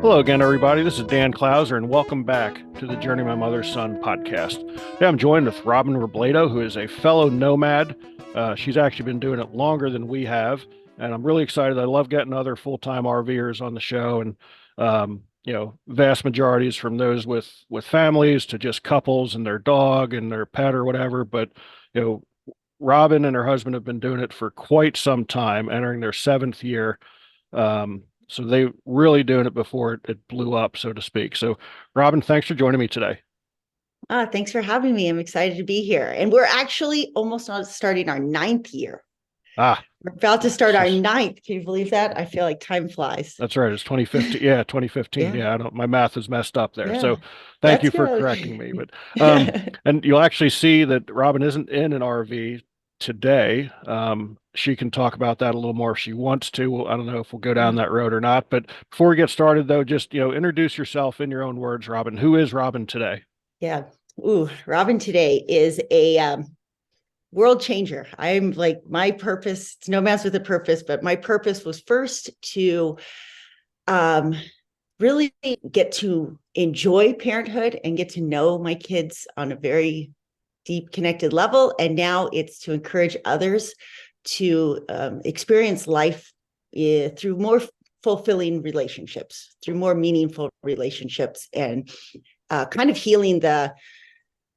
Hello again, everybody. This is Dan Clouser, and welcome back to the Journey My Mother's Son podcast. Today I'm joined with Robyn Robleto, who is a fellow nomad. She's actually been doing it longer than we have, and I'm really excited. I love getting other full-time RVers on the show, and vast majorities from those with families to just couples and their dog and their pet or whatever. But you know, Robyn and her husband have been doing it for quite some time, entering their seventh year. So they really doing it before it blew up, so to speak. So, Robyn, thanks for joining me today. Thanks for having me. I'm excited to be here. And we're actually almost starting our ninth year. We're about to start our ninth. Can you believe that? I feel like time flies. That's right. It's 2015. Yeah, 2015. Yeah, my math is messed up there. Yeah, So thank you for correcting me. But and you'll actually see that Robyn isn't in an RV today. She can talk about that a little more if she wants to. I don't know if we'll go down that road or not. But before we get started, though, just introduce yourself in your own words, Robyn. Who is Robyn today? Yeah. Robyn today is a world changer. I'm like, my purpose, it's Nomads with a purpose, but my purpose was first to really get to enjoy parenthood and get to know my kids on a very deep connected level. And now it's to encourage others to experience life through more fulfilling relationships, through more meaningful relationships, and kind of healing the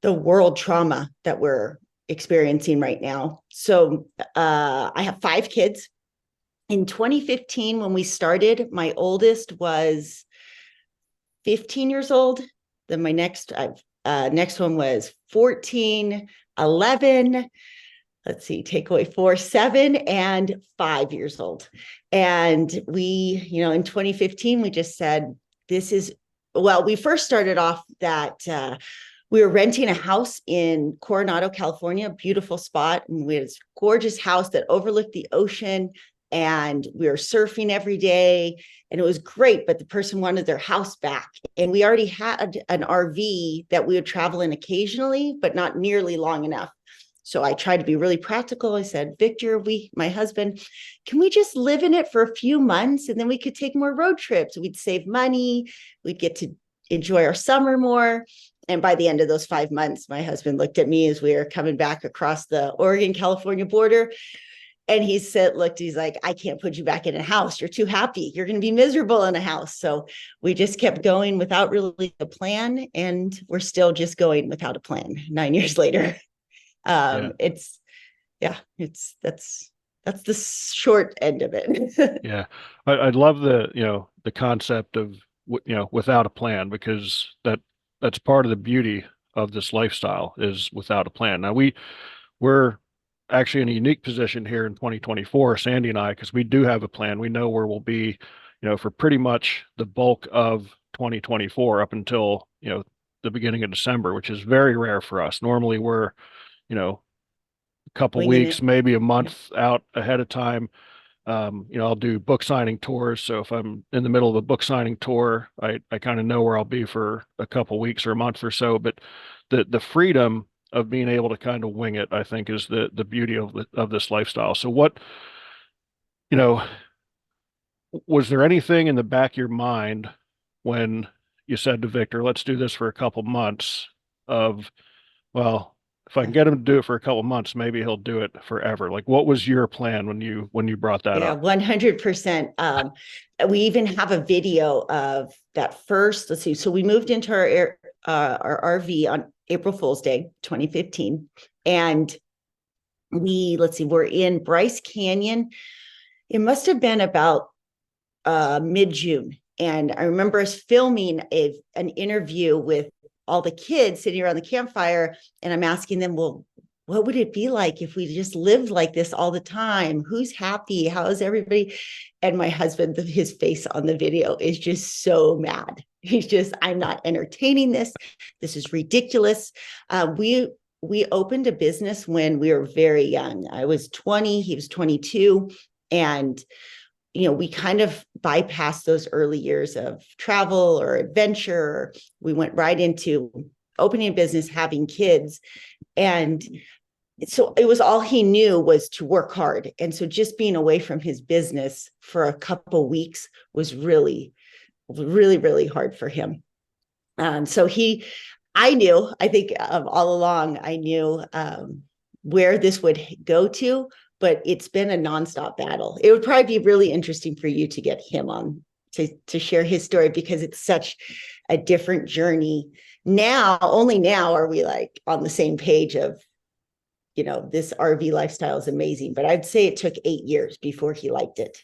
world trauma that we're experiencing right now. So I have 5 kids. In 2015, when we started, my oldest was 15 years old. Then my next one was 14, 11, let's see, take away 4, 7, and 5 years old. And we, in 2015, we just said, we first started off that we were renting a house in Coronado, California, a beautiful spot. And we had this gorgeous house that overlooked the ocean. And we were surfing every day. And it was great, but the person wanted their house back. And we already had an RV that we would travel in occasionally, but not nearly long enough. So I tried to be really practical. I said, Victor, my husband, can we just live in it for a few months and then we could take more road trips? We'd save money. We'd get to enjoy our summer more. And by the end of those 5 months, my husband looked at me as we were coming back across the Oregon-California border. And he's like, I can't put you back in a house. You're too happy. You're going to be miserable in a house. So we just kept going without really a plan. And we're still just going without a plan 9 years later. That's the short end of it. Yeah. I love the concept of, without a plan, because that's part of the beauty of this lifestyle is without a plan. Now we're actually in a unique position here in 2024, Sandy and I, because we do have a plan. We know where we'll be, for pretty much the bulk of 2024 up until, the beginning of December, which is very rare for us. Normally we're, a couple weeks, maybe a month out ahead of time. I'll do book signing tours. So if I'm in the middle of a book signing tour, I kind of know where I'll be for a couple weeks or a month or so. But the freedom of being able to kind of wing it, I think, is the beauty of this lifestyle. So you know, was there anything in the back of your mind when you said to Victor, let's do this for a couple months of, well, if I can get him to do it for a couple months, maybe he'll do it forever. Like, what was your plan when you brought that up? 100%. We even have a video of that first. Let's see. So we moved into our RV on April Fool's Day, 2015, and we're in Bryce Canyon. It must have been about mid-June, and I remember us filming an interview with all the kids sitting around the campfire, and I'm asking them, well, what would it be like if we just lived like this all the time? Who's happy? How is everybody? And my husband, his face on the video is just so mad. He's just, I'm not entertaining this. This is ridiculous. We opened a business when we were very young. I was 20, he was 22. And we kind of bypassed those early years of travel or adventure. We went right into opening a business, having kids. And so it was all he knew was to work hard. And so just being away from his business for a couple of weeks was really really, really hard for him. So I think all along, I knew where this would go to, but it's been a nonstop battle. It would probably be really interesting for you to get him on to share his story, because it's such a different journey. Now, only now are we like on the same page of, this RV lifestyle is amazing, but I'd say it took 8 years before he liked it.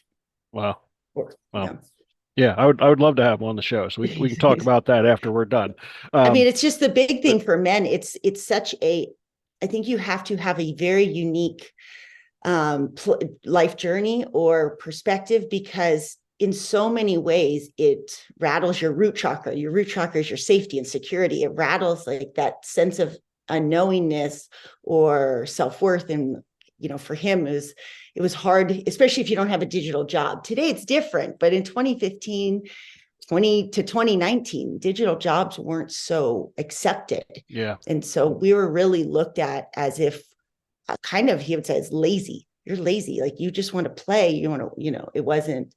Wow. Or, Wow. Yeah, I would love to have him on the show. So we can talk about that after we're done. I mean, Um, it's just the big but thing for men. It's such a, I think you have to have a very unique life journey or perspective, because in so many ways it rattles your root chakra. Your root chakra is your safety and security. It rattles like that sense of unknowingness or self-worth. And for him, it was hard, especially if you don't have a digital job. Today it's different, but in 2015, 20 to 2019, digital jobs weren't so accepted. yeah, And so we were really looked at as if, kind of, he would say, it's lazy. You're lazy. Like, you just want to play. You want to, it wasn't.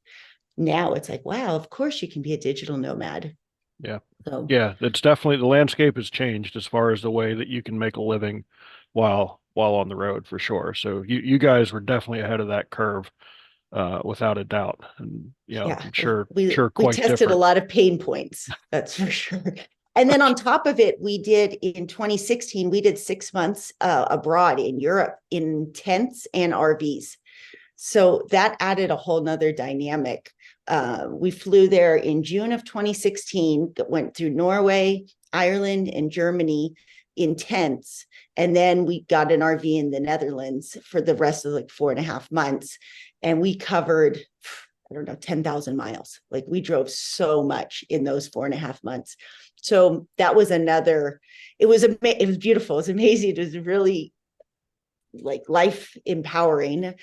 Now it's like, wow, of course you can be a digital nomad. yeah, So yeah. It's definitely, the landscape has changed as far as the way that you can make a living while on the road, for sure. So you guys were definitely ahead of that curve, without a doubt. And yeah, I'm we sure we quite tested a different. lot of pain points, that's for sure. And then on top of it, we did in 2016, we did 6 months abroad in Europe in tents and RVs. So that added a whole nother dynamic. We flew there in June of 2016, went through Norway, Ireland, and Germany in tents. And then we got an RV in the Netherlands for the rest of like 4.5 months. And we covered, I don't know, 10,000 miles. Like, we drove so much in those 4.5 months. So that was another, it was beautiful. It was amazing. It was really like life empowering,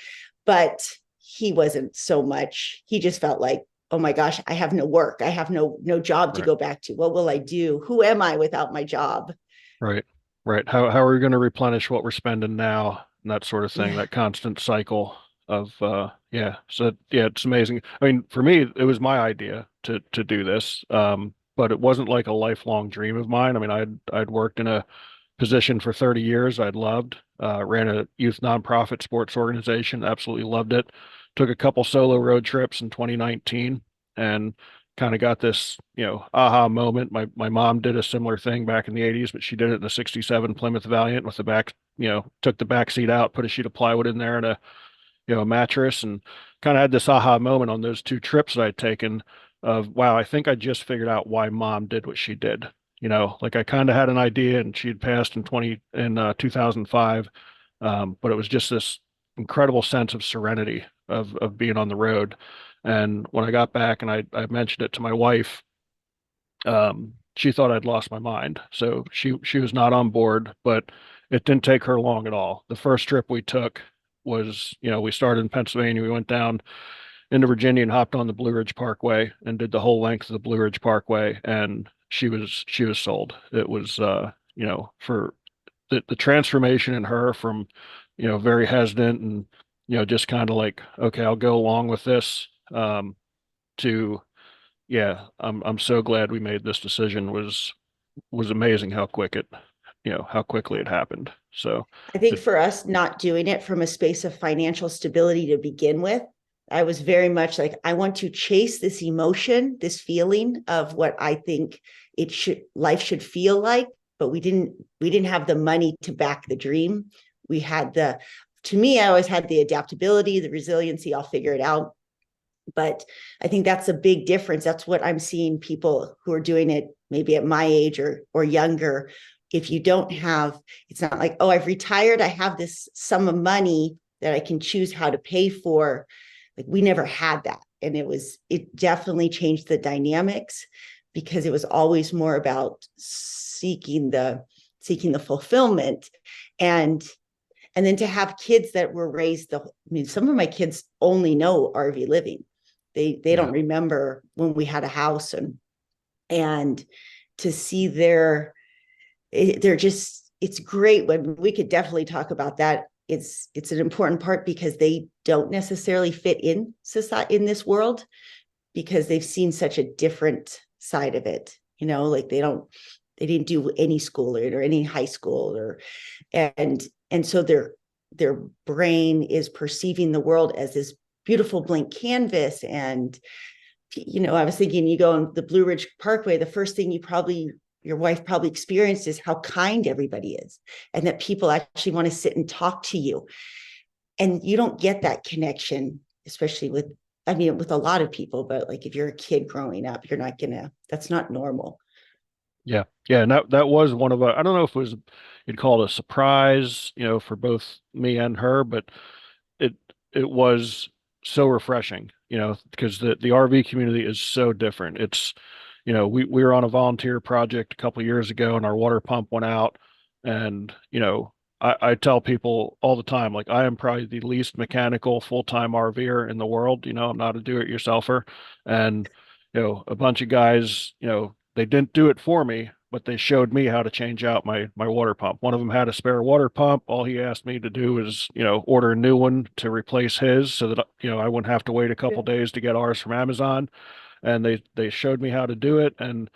but he wasn't so much. He just felt like, oh my gosh, I have no work. I have no job to Right, go back to. What will I do? Who am I without my job? right, right. How are we going to replenish what we're spending now, and that sort of thing, Yeah. that constant cycle of yeah. So yeah, it's amazing. I mean, for me, it was my idea to do this. But it wasn't like a lifelong dream of mine. I mean, I'd worked in a position for 30 years I'd loved. Ran a youth nonprofit sports organization, absolutely loved it. Took a couple solo road trips in 2019 and kind of got this, aha moment. My mom did a similar thing back in the 80s, but she did it in a 67 Plymouth Valiant with the back, took the back seat out, put a sheet of plywood in there and a mattress, and kind of had this aha moment on those two trips that I'd taken of, wow, I think I just figured out why mom did what she did. Like, I kind of had an idea, and she had passed in 2005. But it was just this incredible sense of serenity of being on the road. And when I got back and I mentioned it to my wife, she thought I'd lost my mind. So she was not on board, but it didn't take her long at all. The first trip we took was, we started in Pennsylvania, we went down into Virginia and hopped on the Blue Ridge Parkway and did the whole length of the Blue Ridge Parkway, and she was sold. It was for the transformation in her from, very hesitant and, just kind of like, okay, I'll go along with this, to, yeah, I'm so glad we made this decision, was amazing how how quickly it happened. So I think it, for us, not doing it from a space of financial stability to begin with, I was very much like, I want to chase this emotion, this feeling of what I think life should feel like, but we didn't have the money to back the dream. We had to me, I always had the adaptability, the resiliency, I'll figure it out. But I think that's a big difference. That's what I'm seeing people who are doing it maybe at my age or younger. If you don't have, it's not like, oh, I've retired, I have this sum of money that I can choose how to pay for. Like, we never had that. And it definitely changed the dynamics, because it was always more about seeking the fulfillment. And then to have kids that were raised, I mean, some of my kids only know RV living. They don't yeah, remember when we had a house, and to see they're just, it's great. When we could definitely talk about that. It's an important part, because they don't necessarily fit in society, in this world. because they've seen such a different side of it, like they didn't do any schooling or any high school, or and so their brain is perceiving the world as this beautiful blank canvas. And I was thinking, you go on the Blue Ridge Parkway, the first thing your wife probably experienced is how kind everybody is, and that people actually want to sit and talk to you. And you don't get that connection, especially with a lot of people, but like if you're a kid growing up, that's not normal. Yeah. Yeah. And that was one of I don't know if it was, you'd call it a surprise, for both me and her, but it it was so refreshing, because the RV community is so different. It's, we were on a volunteer project a couple of years ago and our water pump went out. And, I tell people all the time, like I am probably the least mechanical full-time RVer in the world. I'm not a do-it-yourselfer. And, a bunch of guys, they didn't do it for me, but they showed me how to change out my water pump. One of them had a spare water pump. All he asked me to do was, order a new one to replace his so that, I wouldn't have to wait a couple days to get ours from Amazon. And they showed me how to do it. And,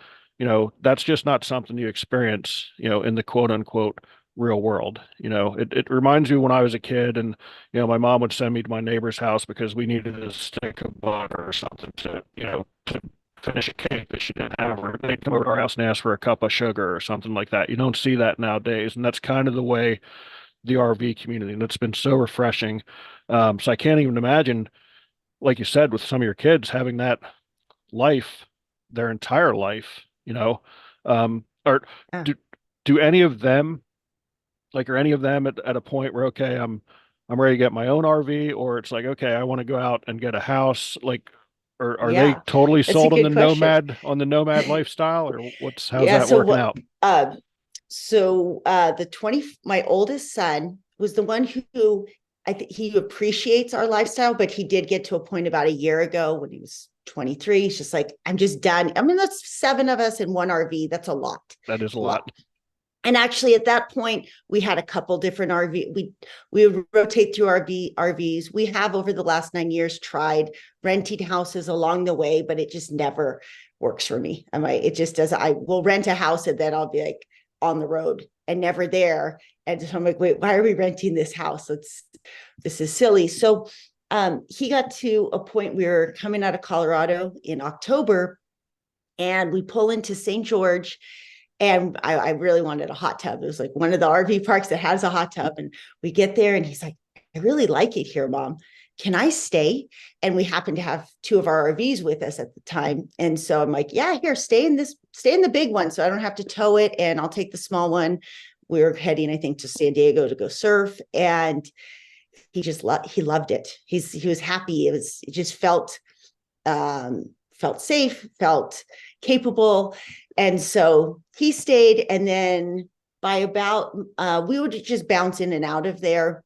that's just not something you experience, in the quote unquote real world. It reminds me when I was a kid and, my mom would send me to my neighbor's house because we needed a stick of butter or something to finish a cake that she didn't have, or they'd come over to our house and ask for a cup of sugar or something like that. You don't see that nowadays. And that's kind of the way the RV community, and it's been so refreshing. So I can't even imagine, like you said, with some of your kids having that life, their entire life, or Yeah. do any of them, like, are any of them at a point where, okay, I'm ready to get my own RV, or it's like, okay, I want to go out and get a house, like, or are they Yeah, totally that's a sold good question. on the nomad lifestyle, or how's Yeah. that So working what? out? Uh, my oldest son was the one who I think he appreciates our lifestyle, but he did get to a point about a year ago when he was 23. He's just like, I'm just done. That's 7 of us in one RV. That's a lot, That is a a lot. lot. And actually, at that point, we had a couple different RV. We would rotate through RVs. We have over the last 9 years tried renting houses along the way, but it just never works for me. It just does. I will rent a house and then I'll be like on the road and never there. And so I'm like, wait, why are we renting this house? This is silly. So he got to a point, we were coming out of Colorado in October, and we pull into St. George, and I really wanted a hot tub. It was like one of the RV parks that has a hot tub. And we get there and he's like, I really like it here, Mom. Can I stay? And we happened to have 2 of our RVs with us at the time. And so I'm like, yeah, here, stay in the big one so I don't have to tow it. And I'll take the small one. We were heading, I think, to San Diego to go surf. And he loved it. He was happy. It just felt safe, felt capable. And so he stayed. And then by about, we would just bounce in and out of there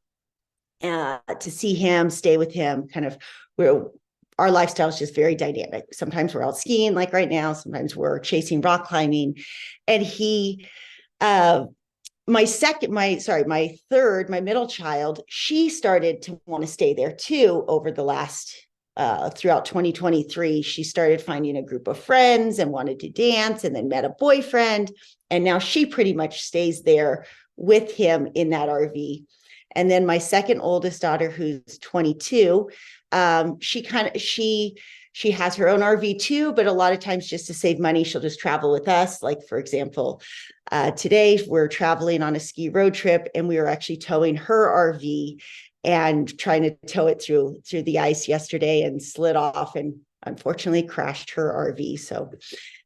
to see him, stay with him. Kind of, our lifestyle is just very dynamic. Sometimes we're out skiing, like right now. Sometimes we're chasing rock climbing. And uh, my third, my middle child, she started to want to stay there too over the last throughout 2023. She started finding a group of friends and wanted to dance, and then met a boyfriend. And now she pretty much stays there with him in that RV. And then my second oldest daughter, who's 22, she has her own RV too, but a lot of times just to save money, she'll just travel with us. Like, for example, today we're traveling on a ski road trip, and we were actually towing her RV and trying to tow it through the ice yesterday, and slid off and unfortunately crashed her RV. So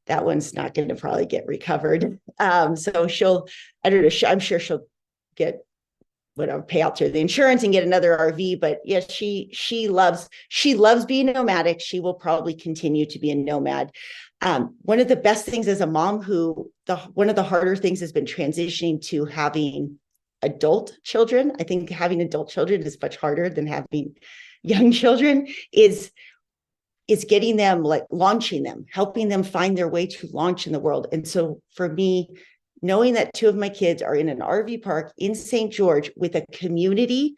that one's not going to probably get recovered. So I don't know, I'm sure she'll get whatever, pay out through the insurance and get another RV. But yes, she loves being nomadic. She will probably continue to be a nomad. One of the best things as a mom, one of the harder things has been transitioning to having adult children. I think having adult children is much harder than having young children, is getting them, like launching them, helping them find their way to launch in the world. And so for me, knowing that 2 of my kids are in an RV park in St. George with a community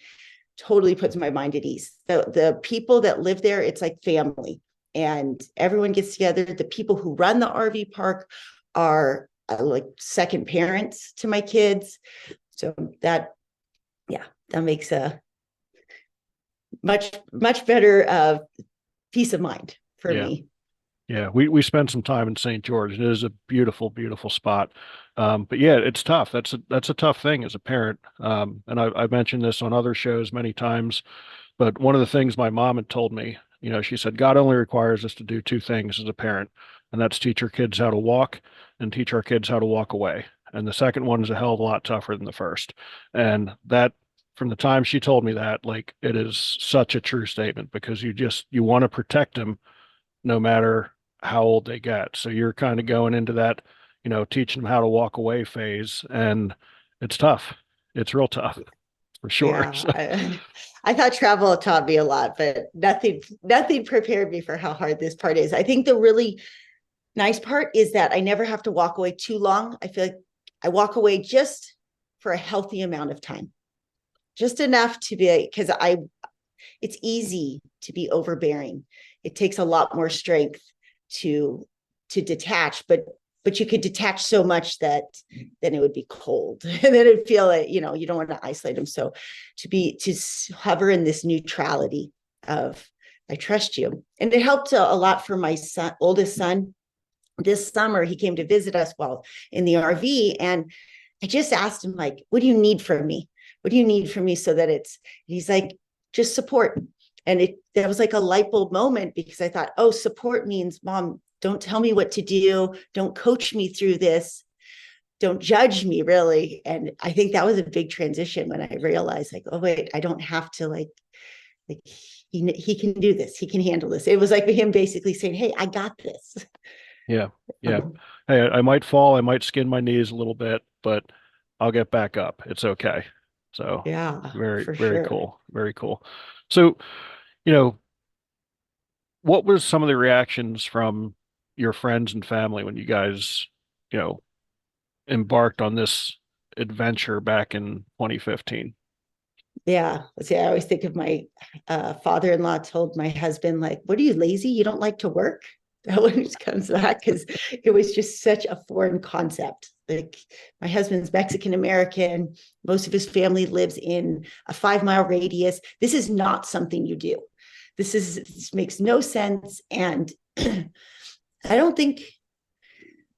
totally puts my mind at ease. The people that live there, it's like family. and everyone gets together. The people who run the RV park are like second parents to my kids. So that, yeah, that makes a much better peace of mind for Yeah. me. Yeah, we spent some time in St. George. It is a beautiful, beautiful spot. But yeah, it's tough. That's a tough thing as a parent. And I've mentioned this on other shows many times. But one of the things my mom had told me, she said, God only requires us to do two things as a parent, and that's teach our kids how to walk and teach our kids how to walk away. And the second one is a hell of a lot tougher than the first. And that, from the time she told me that, like, it is such a true statement because you want to protect them no matter how old they get. So you're kind of going into that, teaching them how to walk away phase, and it's tough. It's real tough for sure. Yeah, So I thought travel taught me a lot, but nothing prepared me for how hard this part is. I think the really nice part is that I never have to walk away too long. I feel like I walk away just for a healthy amount of time, just enough to be, because it's easy to be overbearing. It takes a lot more strength to detach, but you could detach so much that then it would be cold and then it'd feel like, you don't want to isolate them. So to hover in this neutrality of, I trust you. And it helped a lot for my oldest son. This summer he came to visit us while in the RV, and I just asked him, like, what do you need from me? What do you need from me? So that he's like, just support. And that was like a light bulb moment, because I thought, oh, support means, Mom, don't tell me what to do. Don't coach me through this. Don't judge me, really. And I think that was a big transition when I realized, like, oh, wait, I don't have to like he can do this. He can handle this. It was like him basically saying, hey, I got this. yeah, yeah. Um, Hey, I might fall, I might skin my knees a little bit, but I'll get back up. It's okay. So yeah, very, for very sure. cool. Very cool. So, you know, what was some of the reactions from your friends and family when you guys, you know, embarked on this adventure back in 2015? Yeah. See, I always think of my father-in-law told my husband, like, what are you, lazy? You don't like to work? That one comes back, because it was just such a foreign concept. Like, my husband's Mexican American. Most of his family lives in a 5 mile radius. This is not something you do. This makes no sense. And I don't think,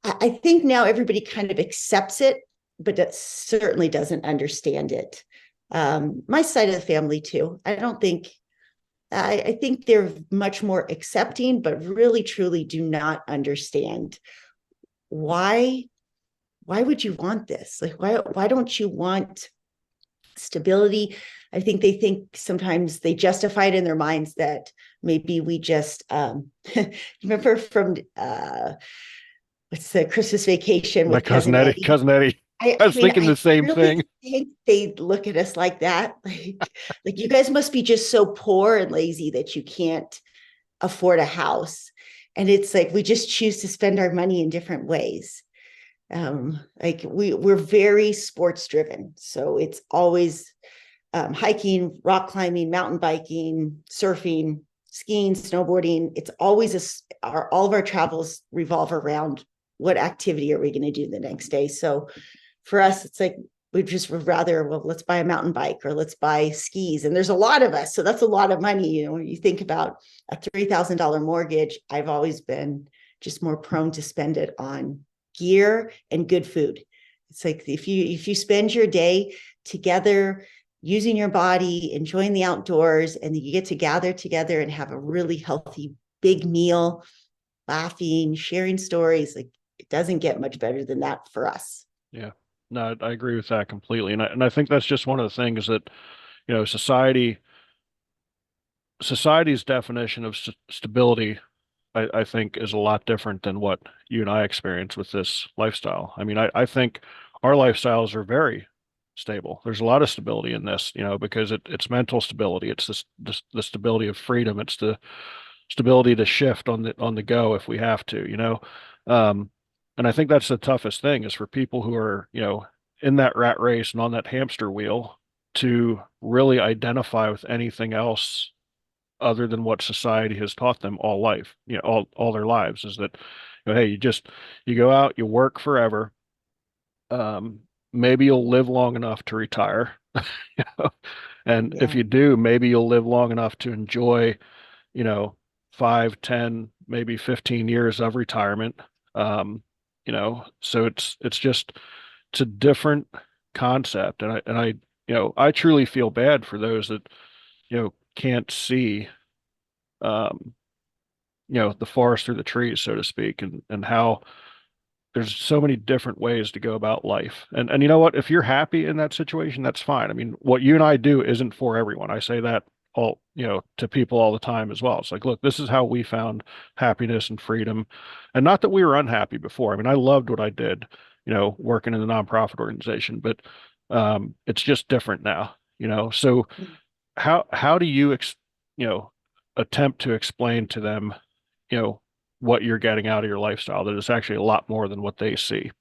I think now everybody kind of accepts it, but that certainly doesn't understand it. My side of the family too. I think they're much more accepting, but really truly do not understand why. Why would you want this? Like, why don't you want stability? I think they think sometimes they justify it in their minds that maybe we just remember from what's the Christmas Vacation My with cousin cousin Eddie, Eddie. cousin Eddie. I I was mean, thinking the I same thing. really think they look at us like that. Like you guys must be just so poor and lazy that you can't afford a house. And it's like we just choose to spend our money in different ways. Like we're very sports driven. So it's always hiking, rock climbing, mountain biking, surfing, skiing, snowboarding. It's always all of our travels revolve around what activity are we going to do the next day. So for us, it's like we just would rather, well, let's buy a mountain bike or let's buy skis. And there's a lot of us. So that's a lot of money. When you think about a $3,000 mortgage, I've always been just more prone to spend it on gear and good food. It's like if you spend your day together, using your body, enjoying the outdoors, and you get to gather together and have a really healthy big meal, laughing, sharing stories, like it doesn't get much better than that for us. Yeah. No, I agree with that completely. And I think that's just one of the things that, society's definition of stability, I think, is a lot different than what you and I experience with this lifestyle. I mean, I think our lifestyles are very stable. There's a lot of stability in this, because it's mental stability. It's the stability of freedom. It's the stability to shift on the go if we have to, Um, and I think that's the toughest thing is for people who are, in that rat race and on that hamster wheel to really identify with anything else other than what society has taught them all life, all their lives, is that, hey, you go out, you work forever. Maybe you'll live long enough to retire. you know? And if Yeah. you do, maybe you'll live long enough to enjoy, you know, 5, 10, maybe 15 years of retirement. So it's a different concept. I truly feel bad for those that, can't see, um, the forest through the trees, so to speak, and how there's so many different ways to go about life. And you know what? If you're happy in that situation, that's fine. I mean, what you and I do isn't for everyone. I say that to people all the time as well. It's like, look, this is how we found happiness and freedom. And not that we were unhappy before. I mean, I loved what I did, working in a nonprofit organization, but it's just different now, So how do you you know, attempt to explain to them, you know, what you're getting out of your lifestyle, that it's actually a lot more than what they see?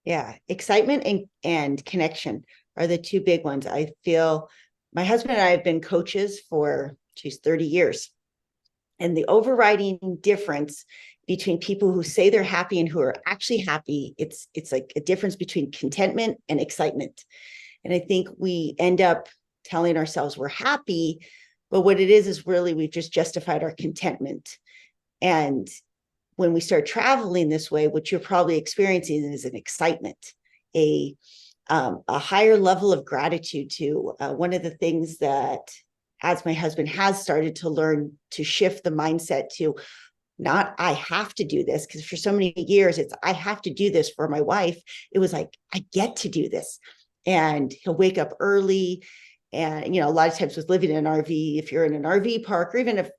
Yeah. Excitement and connection are the two big ones. I feel my husband and I have been coaches for, 30 years. And the overriding difference between people who say they're happy and who are actually happy, it's like a difference between contentment and excitement. And I think we end up telling ourselves we're happy, but what it is really we've just justified our contentment. And when we start traveling this way, what you're probably experiencing is an excitement, a higher level of gratitude to one of the things that, as my husband has started to learn to shift the mindset to not I have to do this, because for so many years it's I have to do this for my wife. It was like I get to do this, and he'll wake up early. And a lot of times with living in an RV, if you're in an RV park or even a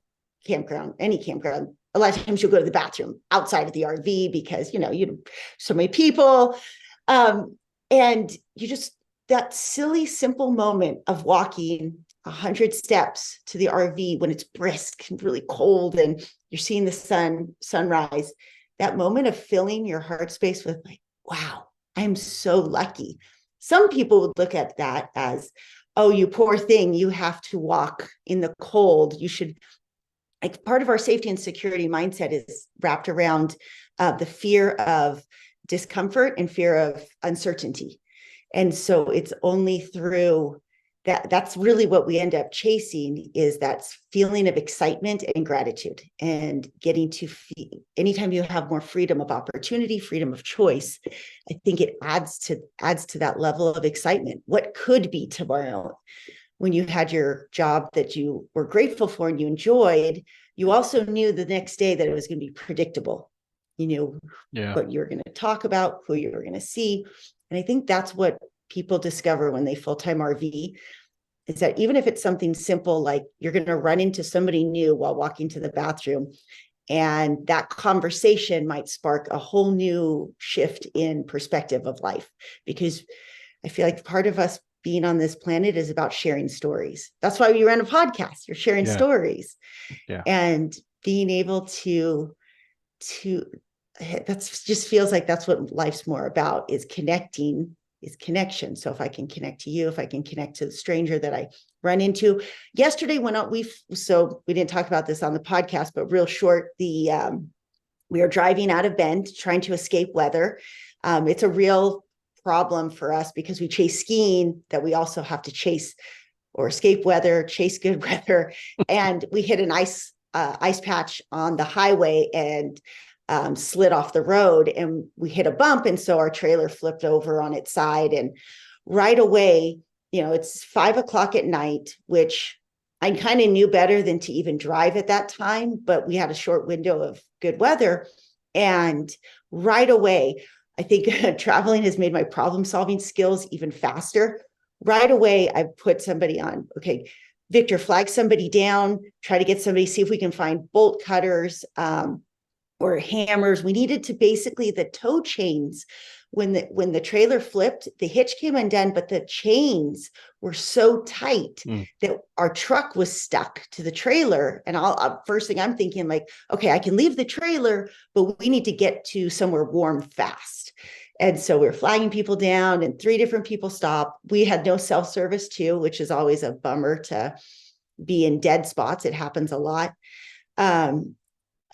campground, any campground, a lot of times you'll go to the bathroom outside of the RV because so many people, and you just that silly simple moment of walking 100 steps to the RV when it's brisk and really cold and you're seeing the sunrise, that moment of filling your heart space with like, wow, I'm so lucky. Some people would look at that as, oh, you poor thing, you have to walk in the cold. You should, like, part of our safety and security mindset is wrapped around the fear of discomfort and fear of uncertainty. And so it's only through that's really what we end up chasing, is that feeling of excitement and gratitude, and getting to feel anytime you have more freedom of opportunity, freedom of choice. I think it adds to that level of excitement. What could be tomorrow? When you had your job that you were grateful for and you enjoyed, you also knew the next day that it was going to be predictable. You knew Yeah. what you were going to talk about, who you were going to see. And I think that's what people discover when they full-time RV, is that even if it's something simple, like you're going to run into somebody new while walking to the bathroom, and that conversation might spark a whole new shift in perspective of life. Because I feel like part of us being on this planet is about sharing stories. That's why we run a podcast. You're sharing Yeah. stories, Yeah. and being able to that's just feels like that's what life's more about, is connecting, is connection. So if I can connect to you, if I can connect to the stranger that I run into. Yesterday when we didn't talk about this on the podcast, but real short, we are driving out of Bend trying to escape weather. It's a real problem for us because we chase skiing, that we also have to chase or escape weather, chase good weather. And we hit an ice patch on the highway and slid off the road, and we hit a bump. And so our trailer flipped over on its side. And right away, it's 5 o'clock at night, which I kind of knew better than to even drive at that time, but we had a short window of good weather. And right away, I think traveling has made my problem solving skills even faster. Right away, I put somebody on, okay, Victor, flag somebody down, try to get somebody, see if we can find bolt cutters, or hammers. We needed to basically, the tow chains, when the trailer flipped, the hitch came undone, but the chains were so tight that our truck was stuck to the trailer. And first thing I'm thinking, like, okay, I can leave the trailer, but we need to get to somewhere warm fast. And so we were flagging people down, and 3 different people stopped. We had no self-service too, which is always a bummer to be in dead spots. It happens a lot. Um,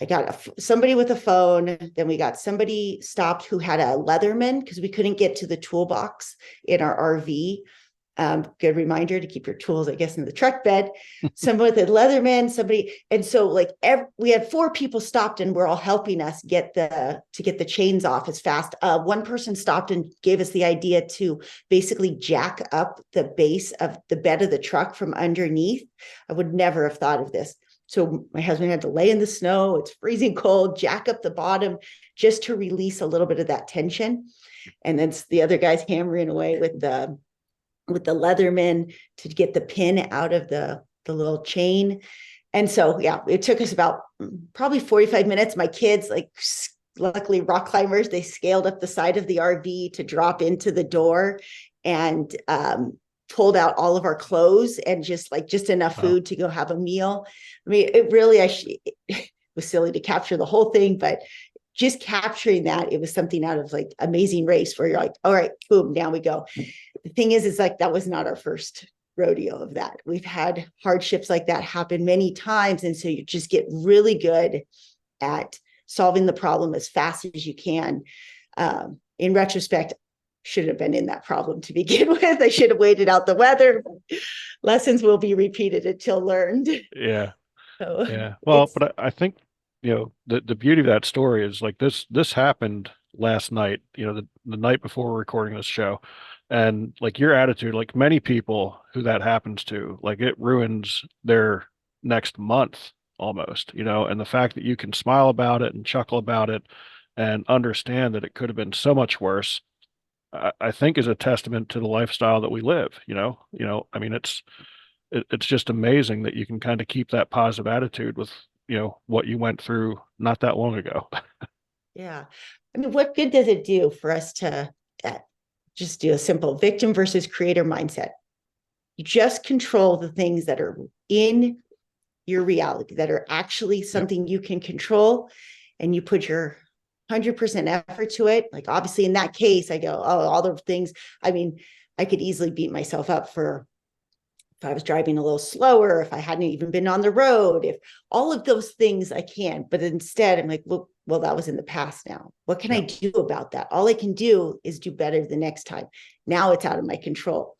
I got somebody with a phone. Then we got somebody stopped who had a Leatherman because we couldn't get to the toolbox in our RV. Good reminder to keep your tools, I guess, in the truck bed. Someone with a Leatherman, somebody, and so like we had 4 people stopped, and we're all helping us get the chains off as fast. One person stopped and gave us the idea to basically jack up the base of the bed of the truck from underneath. I would never have thought of this. So my husband had to lay in the snow. It's freezing cold, jack up the bottom just to release a little bit of that tension. And then the other guy's hammering away with the Leatherman to get the pin out of the little chain. And so, yeah, it took us about probably 45 minutes. My kids, like, luckily rock climbers, they scaled up the side of the RV to drop into the door and pulled out all of our clothes and just enough Wow. food to go have a meal. I mean, it really, it was silly to capture the whole thing, but just capturing that, it was something out of like Amazing Race where you're like, all right, boom, down we go. The thing is like, that was not our first rodeo of that. We've had hardships like that happen many times. And so you just get really good at solving the problem as fast as you can. In retrospect, shouldn't have been in that problem to begin with. I should have waited out the weather. Lessons will be repeated until learned. Yeah. So Yeah. Well, it's, but I think, the beauty of that story is like this happened last night, the night before we're recording this show. And like your attitude, like many people who that happens to, like it ruins their next month almost, and the fact that you can smile about it and chuckle about it and understand that it could have been so much worse, I think is a testament to the lifestyle that we live, I mean, it's just amazing that you can kind of keep that positive attitude with, what you went through not that long ago. yeah. I mean, what good does it do for us to uh, just do a simple victim versus creator mindset? You just control the things that are in your reality, that are actually Yep. something you can control, and you put your 100% effort to it. Like, obviously, in that case, I go, oh, all the things. I mean, I could easily beat myself up for if I was driving a little slower, if I hadn't even been on the road, if all of those things I can. But instead, I'm like, well, that was in the past now. What can I Yep. do about that? All I can do is do better the next time. Now it's out of my control.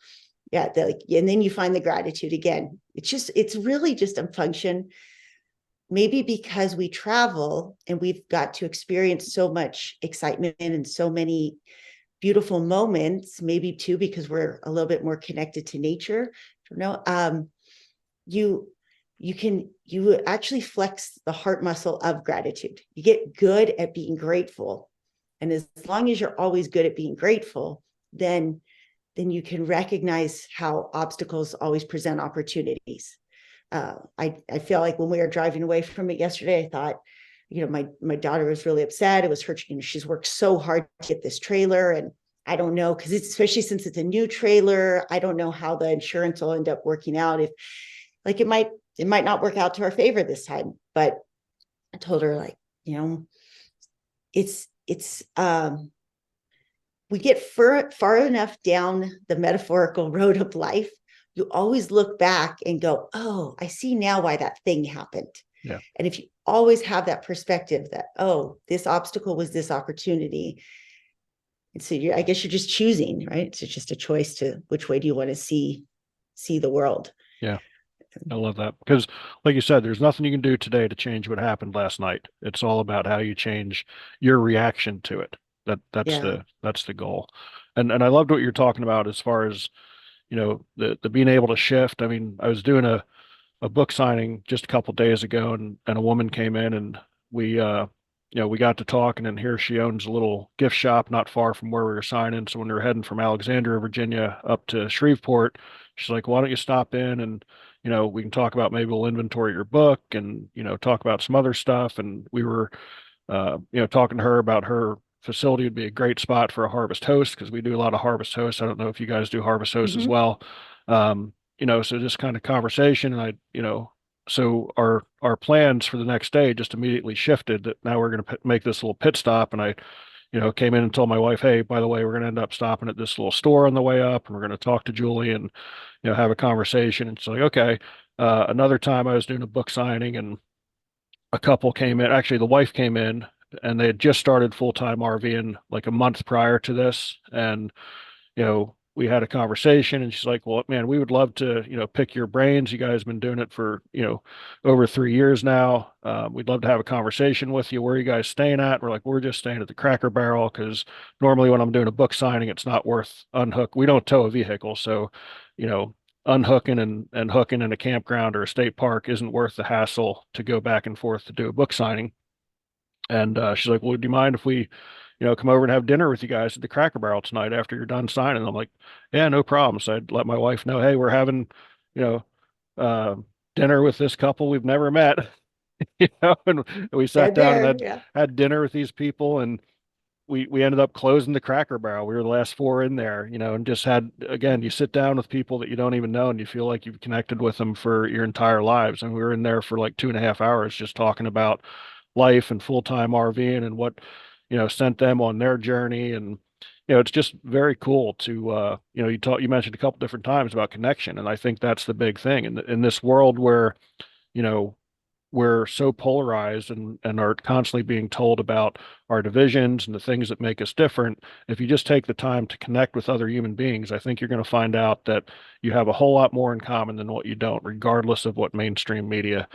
Yeah. And then you find the gratitude again. It's really just a function. Maybe because we travel and we've got to experience so much excitement and so many beautiful moments, maybe too, because we're a little bit more connected to nature. You know, you you actually flex the heart muscle of gratitude. You get good at being grateful. And as long as you're always good at being grateful, then you can recognize how obstacles always present opportunities. I feel like when we were driving away from it yesterday, I thought, my daughter was really upset. It was her, she's worked so hard to get this trailer, and I don't know, because it's, especially since it's a new trailer, I don't know how the insurance will end up working out. If like it might not work out to our favor this time. But I told her, like, it's we get far enough down the metaphorical road of life, you always look back and go, oh, I see now why that thing happened. Yeah. And if you always have that perspective that, oh, this obstacle was this opportunity. And so I guess you're just choosing, right? It's just a choice to which way do you want to see the world. Yeah. I love that because, like you said, there's nothing you can do today to change what happened last night. It's all about how you change your reaction to it. That's Yeah. the goal. And I loved what you're talking about as far as, the being able to shift. I mean, I was doing a book signing just a couple days ago, and a woman came in, and we got to talking, and here she owns a little gift shop not far from where we were signing. So when we were heading from Alexandria, Virginia up to Shreveport, she's like, why don't you stop in and we can talk about, maybe we'll inventory your book and talk about some other stuff. And we were talking to her about her facility would be a great spot for a harvest host because we do a lot of harvest hosts. I don't know if you guys do harvest hosts as Mm-hmm. well. So just kind of conversation, and so our plans for the next day just immediately shifted that now we're going to make this little pit stop. And I, came in and told my wife, hey, by the way, we're going to end up stopping at this little store on the way up, and we're going to talk to Julie and, have a conversation. And she's like, okay. Another time I was doing a book signing and a couple came in. Actually, the wife came in and they had just started full-time RVing like a month prior to this. And we had a conversation and she's like, well, man, we would love to, pick your brains. You guys have been doing it for, over 3 years now. We'd love to have a conversation with you. Where are you guys staying at? We're like, we're just staying at the Cracker Barrel because normally when I'm doing a book signing, it's not worth unhook. We don't tow a vehicle. So, you know, unhooking and hooking in a campground or a state park isn't worth the hassle to go back and forth to do a book signing. And she's like, well, do you mind if we, come over and have dinner with you guys at the Cracker Barrel tonight after you're done signing? And I'm like, yeah, no problem. So I'd let my wife know, hey, we're having, you know, uh, dinner with this couple we've never met, and we They're sat down and there. had Yeah. had dinner with these people, and we ended up closing the Cracker Barrel. We were the last four in there, and just had again, you sit down with people that you don't even know, and you feel like you've connected with them for your entire lives. And we were in there for like 2.5 hours just talking about life and full-time RVing and what, sent them on their journey. And, it's just very cool to, you mentioned a couple different times about connection. And I think that's the big thing in this world where, you know, we're so polarized and are constantly being told about our divisions and the things that make us different. If you just take the time to connect with other human beings, I think you're going to find out that you have a whole lot more in common than what you don't, regardless of what mainstream media,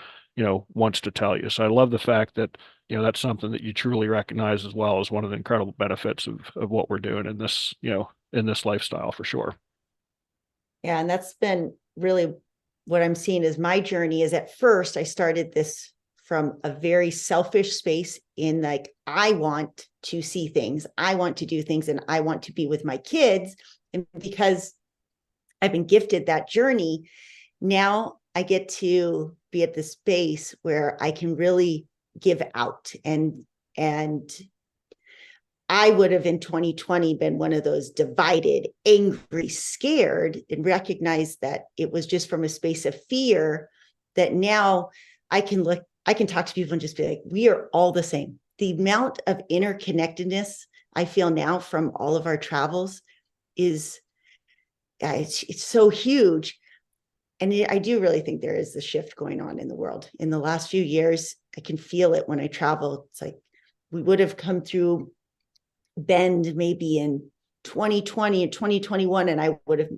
wants to tell you. So I love the fact that, that's something that you truly recognize as well as one of the incredible benefits of what we're doing in this, in this lifestyle for sure. Yeah. And that's been really what I'm seeing is my journey is at first I started this from a very selfish space in like, I want to see things, I want to do things, and I want to be with my kids. And because I've been gifted that journey, now I get to be at the space where I can really give out and I would have in 2020 been one of those divided, angry, scared, and recognized that it was just from a space of fear that now I can talk to people and just be like, we are all the same. The amount of interconnectedness I feel now from all of our travels is it's so huge. And I do really think there is a shift going on in the world. In the last few years, I can feel it when I travel. It's like we would have come through Bend maybe in 2020 and 2021, and I would have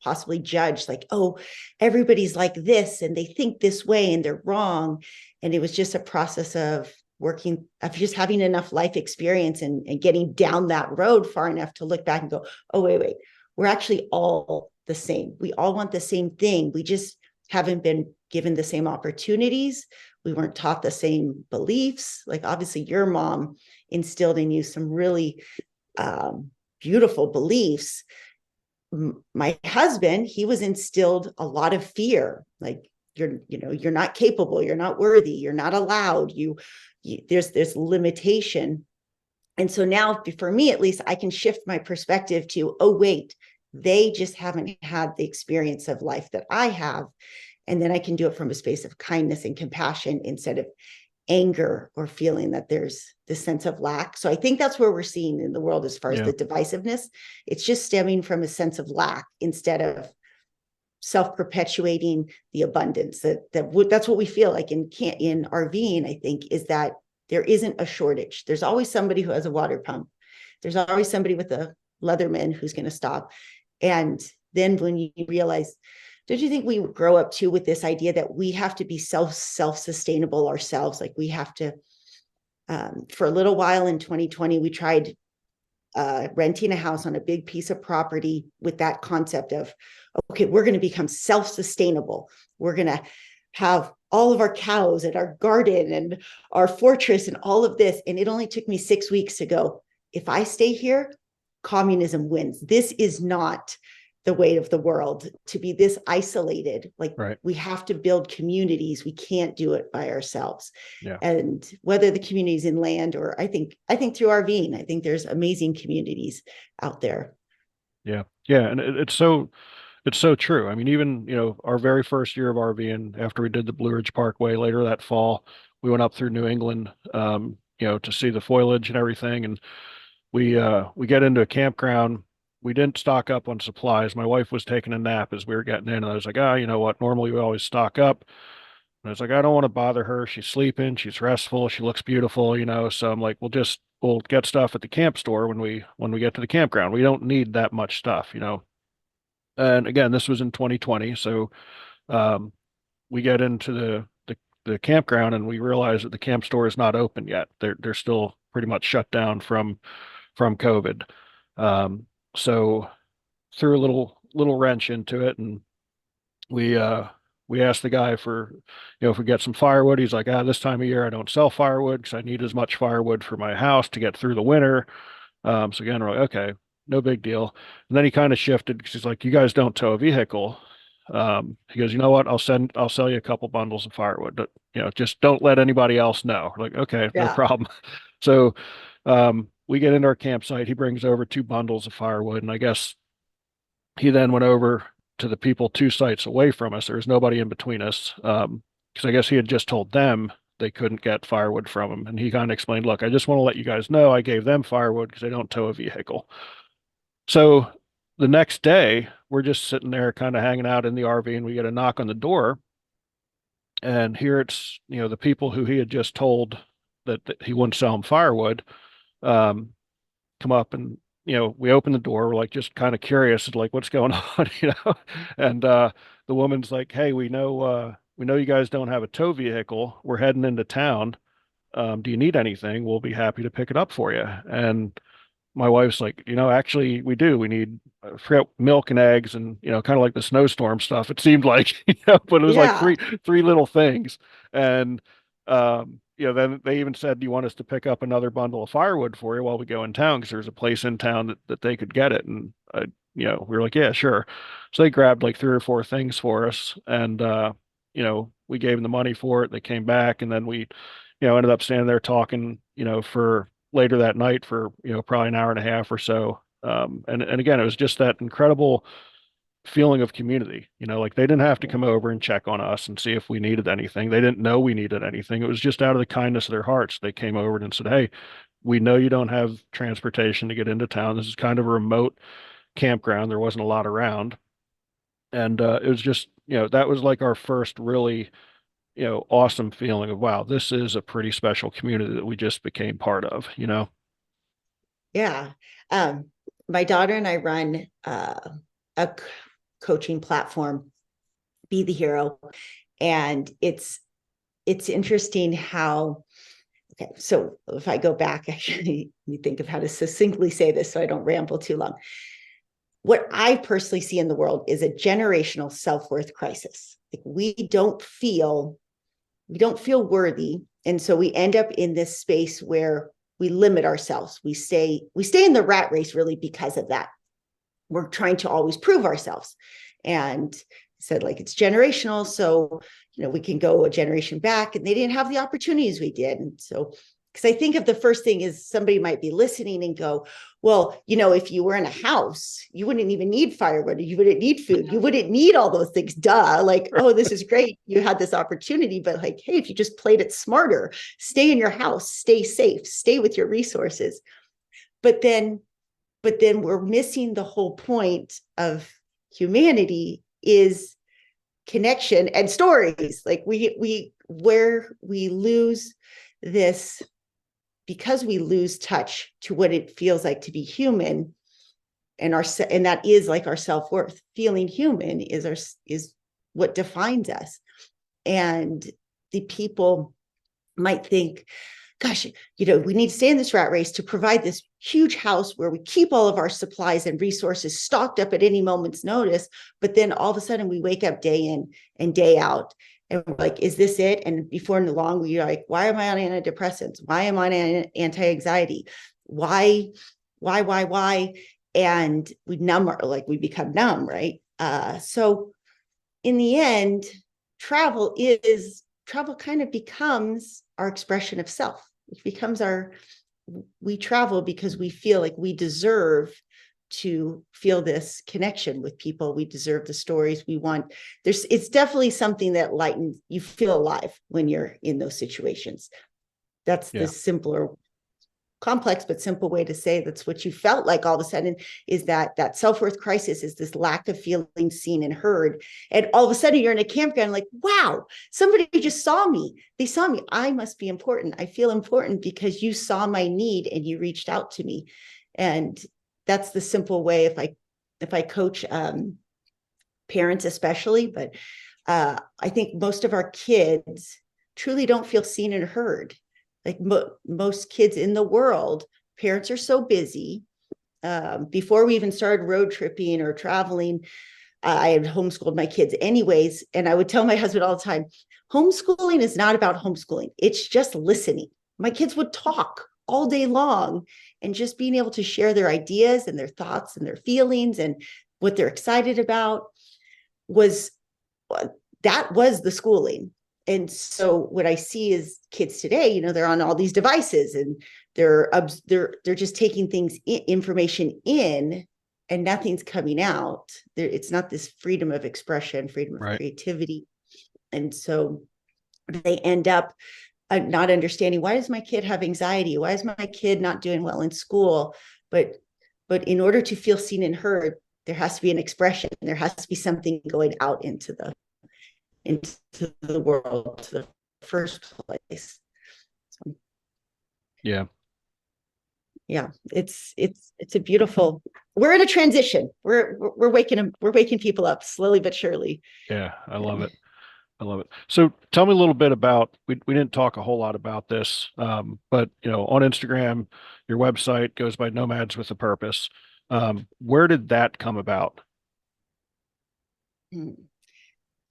possibly judged like, oh, everybody's like this and they think this way and they're wrong. And it was just a process of working, of just having enough life experience and getting down that road far enough to look back and go, oh, wait, we're actually all the same. We all want the same thing. We just haven't been given the same opportunities. We weren't taught the same beliefs. Like obviously your mom instilled in you some really beautiful beliefs. My husband, he was instilled a lot of fear, like you're not capable, you're not worthy, you're not allowed, there's limitation. And so now for me, at least, I can shift my perspective to, oh, wait, they just haven't had the experience of life that I have. And then I can do it from a space of kindness and compassion instead of anger or feeling that there's this sense of lack. So I think that's where we're seeing in the world as far as Yeah. the divisiveness. It's just stemming from a sense of lack instead of self-perpetuating the abundance. That's what we feel like in RVing, I think, is that there isn't a shortage. There's always somebody who has a water pump. There's always somebody with a Leatherman who's going to stop. And then when you realize, don't you think we grow up too with this idea that we have to be self-sustainable ourselves? Like we have to, for a little while in 2020, we tried renting a house on a big piece of property with that concept of, okay, we're going to become self-sustainable. We're going to have all of our cows and our garden and our fortress and all of this. And it only took me 6 weeks to go, if I stay here, communism wins. This is not the way of the world to be this isolated. Like Right. we have to build communities. We can't do it by ourselves. Yeah. And whether the communities in land or I think through RVing, I think there's amazing communities out there. Yeah. Yeah. And it's so true. I mean, even, our very first year of RVing after we did the Blue Ridge Parkway later that fall, we went up through New England, to see the foliage and everything. And we get into a campground we didn't stock up on supplies. My wife was taking a nap as we were getting in, and I was like, ah, you know what? Normally we always stock up. And I was like, I don't want to bother her. She's sleeping. She's restful. She looks beautiful, you know. So I'm like, we'll get stuff at the camp store when we get to the campground. We don't need that much stuff, you know. And again, this was in 2020, so um, we get into the campground and we realize that the camp store is not open yet. They're still pretty much shut down from COVID. Um, so threw a little wrench into it, and we uh we asked the guy for, you know, if we get some firewood. He's like, ah, this time of year I don't sell firewood because I need as much firewood for my house to get through the winter. So again, we're like, okay, no big deal. And then he kind of shifted because he's like, you guys don't tow a vehicle. He goes, you know what? I'll sell you a couple bundles of firewood, but you know, just don't let anybody else know. We're like, okay, no Yeah. problem. So we get into our campsite. He brings over two bundles of firewood, and I guess he then went over to the people two sites away from us. There was nobody in between us. Because I guess he had just told them they couldn't get firewood from him. And he kind of explained, look, I just want to let you guys know I gave them firewood because they don't tow a vehicle. So the next day, we're just sitting there kind of hanging out in the RV, and we get a knock on the door. And here it's, you know, the people who he had just told that he wouldn't sell them firewood, um, come up, and you know, we open the door. We're like just kind of curious, like what's going on, you know. And the woman's like, hey, we know you guys don't have a tow vehicle. We're heading into town. Do you need anything? We'll be happy to pick it up for you. And my wife's like, you know, actually we do. We need milk and eggs, and you know, kind of like the snowstorm stuff. It seemed like, you know, but it was like Yeah. three little things. And you know, then they even said, "Do you want us to pick up another bundle of firewood for you while we go in town? Because there's a place in town that they could get it." And you know, we were like, "Yeah, sure." So they grabbed like three or four things for us, and you know, we gave them the money for it. They came back, and then we, you know, ended up standing there talking, you know, for later that night for, you know, probably an hour and a half or so. And again, it was just that incredible feeling of community. You know, like they didn't have to come over and check on us and see if we needed anything. They didn't know we needed anything. It was just out of the kindness of their hearts. They came over and said, hey, we know you don't have transportation to get into town. This is kind of a remote campground. There wasn't a lot around. And it was just, you know, that was like our first really, you know, awesome feeling of, wow, this is a pretty special community that we just became part of, you know? Yeah. Um, my daughter and I run a coaching platform, Be the Hero. And it's interesting how, okay, so if I go back, actually, let me think of how to succinctly say this so I don't ramble too long. What I personally see in the world is a generational self-worth crisis. Like we don't feel worthy. And so we end up in this space where we limit ourselves. We stay in the rat race really because of that. We're trying to always prove ourselves. And said like it's generational. So, you know, we can go a generation back and they didn't have the opportunities we did. And so, because I think of the first thing is somebody might be listening and go, well, you know, if you were in a house, you wouldn't even need firewood, you wouldn't need food, you wouldn't need all those things. Duh. Like, oh, this is great. You had this opportunity, but like, hey, if you just played it smarter, stay in your house, stay safe, stay with your resources. But then we're missing the whole point of humanity is connection and stories. Like where we lose this because we lose touch to what it feels like to be human, and that is like our self-worth. Feeling human is what defines us. And the people might think, gosh, you know, we need to stay in this rat race to provide this huge house where we keep all of our supplies and resources stocked up at any moment's notice. But then all of a sudden we wake up day in and day out. And we're like, is this it? And before long, we're like, why am I on antidepressants? Why am I on anti-anxiety? Why? And we become numb, right? So in the end, travel kind of becomes our expression of self. It becomes we travel because we feel like we deserve to feel this connection with people. We deserve the stories we want. It's definitely something that lightens, you feel alive when you're in those situations. That's the Yeah. simpler complex but simple way to say that's what you felt like all of a sudden, is that self-worth crisis is this lack of feeling seen and heard. And all of a sudden you're in a campground like, wow, somebody just saw me. They saw me. I must be important. I feel important because you saw my need and you reached out to me. And that's the simple way, if I coach parents especially, but I think most of our kids truly don't feel seen and heard. Like most kids in the world, parents are so busy. Before we even started road tripping or traveling, I had homeschooled my kids anyways. And I would tell my husband all the time, homeschooling is not about homeschooling. It's just listening. My kids would talk all day long, and just being able to share their ideas and their thoughts and their feelings and what they're excited about was that was the schooling. And so what I see is kids today, they're on all these devices and they're just taking things, information in, and nothing's coming out. It's not this freedom of expression, freedom of Right. creativity. And so they end up not understanding, why does my kid have anxiety? Why is my kid not doing well in school? But in order to feel seen and heard, there has to be an expression. There has to be something going out into the world, to the first place. So, Yeah. yeah, it's a beautiful. We're in a transition. We're waking people up slowly but surely. Yeah. I love it. I love it. So tell me a little bit about, we didn't talk a whole lot about this, but on Instagram, your website goes by Nomads with a Purpose. Where did that come about? Hmm.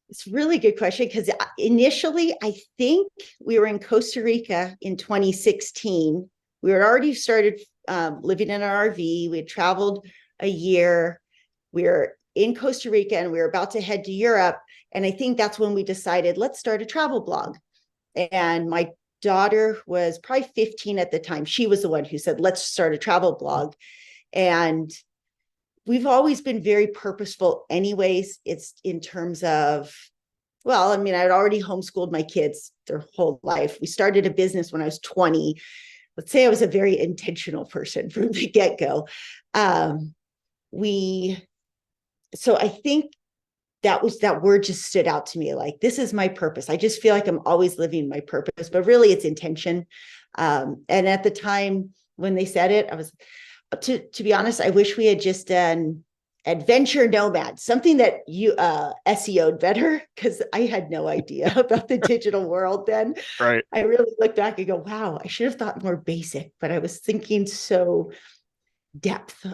It's a really good question, because initially I think we were in Costa Rica in 2016. We had already started living in our RV. We had traveled a year. We were in Costa Rica and we were about to head to Europe. And I think that's when we decided, let's start a travel blog. And my daughter was probably 15 at the time. She was the one who said, let's start a travel blog. And we've always been very purposeful anyways. It's in terms of, well, I mean, I'd already homeschooled my kids their whole life. We started a business when I was 20. Let's say I was a very intentional person from the get-go. So I think that word just stood out to me, like, this is my purpose. I just feel like I'm always living my purpose, but really it's intention. And at the time when they said it, I was, to be honest, I wish we had just done adventure nomad, something that you SEO'd better, because I had no idea about the digital world then. Right. I really look back and go, wow, I should have thought more basic, but I was thinking so depth.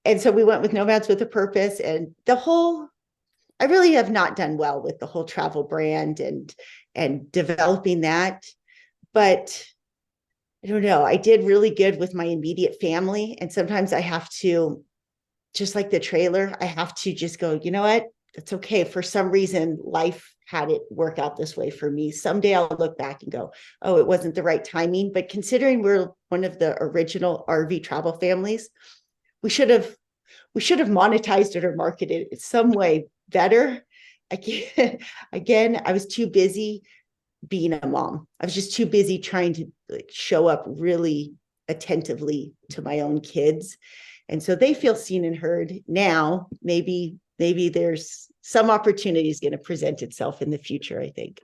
And so we went with Nomads with a Purpose, and I really have not done well with the whole travel brand and developing that, but I don't know. I did really good with my immediate family. And sometimes I have to, just like the trailer, I have to just go, you know what? It's okay. For some reason, life had it work out this way for me. Someday I'll look back and go, oh, it wasn't the right timing. But considering we're one of the original RV travel families, we should have monetized it or marketed it some way better. Again, I was too busy being a mom. I was just too busy trying to show up really attentively to my own kids. And so they feel seen and heard now. Maybe there's some opportunities going to present itself in the future, I think.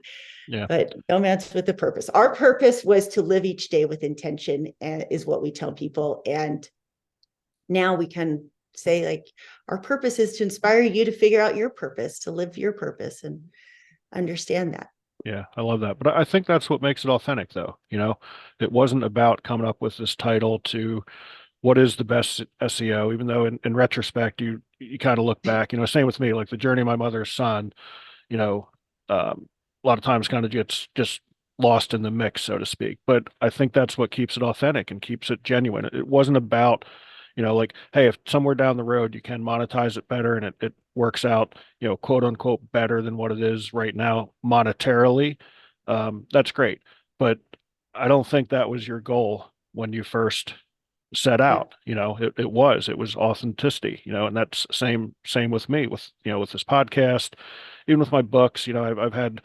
Yeah. But Nomads with a Purpose. Our purpose was to live each day with intention, is what we tell people. And now we can say, like, our purpose is to inspire you to figure out your purpose, to live your purpose, and understand that. Yeah, I love that. But I think that's what makes it authentic, though. It wasn't about coming up with this title to what is the best SEO, even though in retrospect, you kind of look back, same with me, like the journey of my mother's son, you know, a lot of times kind of gets just lost in the mix, so to speak. But I think that's what keeps it authentic and keeps it genuine. It wasn't about, like, hey, if somewhere down the road you can monetize it better and it works out, quote unquote, better than what it is right now monetarily, that's great. But I don't think that was your goal when you first set Yeah. out. It was authenticity, and that's same with me with this podcast, even with my books. I've had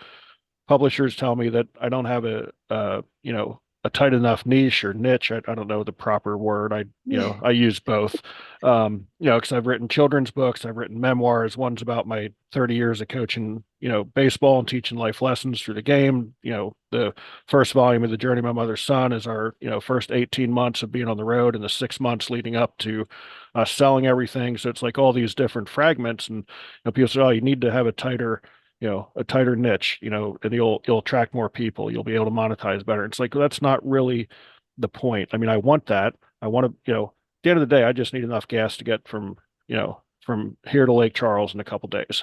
publishers tell me that I don't have a a tight enough niche or niche. I don't know the proper word. I use both. Because I've written children's books, I've written memoirs. One's about my 30 years of coaching, baseball and teaching life lessons through the game. The first volume of The Journey of My Mother's Son is our, first 18 months of being on the road and the 6 months leading up to selling everything. So it's like all these different fragments. And people say, oh, you need to have a tighter niche, and you'll attract more people. You'll be able to monetize better. It's like, that's not really the point. I mean, I want that. I want to, at the end of the day, I just need enough gas to get from here to Lake Charles in a couple days,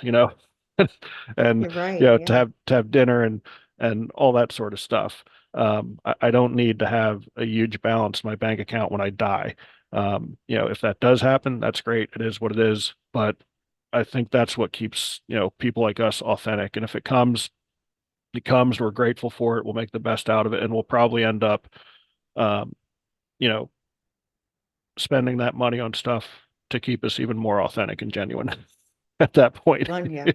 and You're right. Yeah. to have dinner and all that sort of stuff. I don't need to have a huge balance in my bank account when I die. If that does happen, that's great. It is what it is. But I think that's what keeps, people like us authentic. And if it comes, it comes. We're grateful for it. We'll make the best out of it, and we'll probably end up, um, you know, spending that money on stuff to keep us even more authentic and genuine at that point. One, yeah.